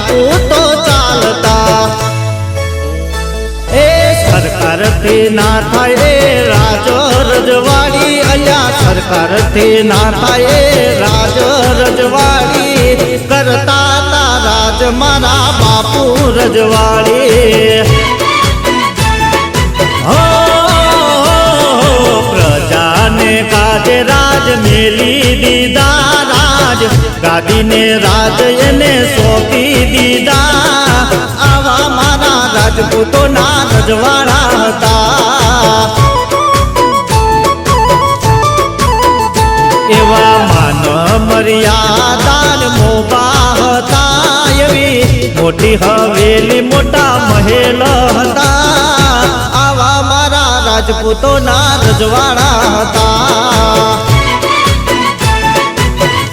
રાજપૂતો ચાલતા એ સરકારથી ના થાય એ રાજ રજવાડી અલ્યા સરકારથી ના થાય એ રાજ રજવાડી કરતા તા રાજ મારા બાપુ રજવાડી પ્રજાને કાજે રાજ મેલી દીધા રાજ ગાદીને રાજ એને સોંપી દીધા આવા મારા રાજપૂતોના રજવાડા હતા એવા માન મર્યાદાન મોબા હતા એવી મોટી હવેલી મોટા મહેલ હતા આવા મારા રાજપૂતોના રજવાડા હતા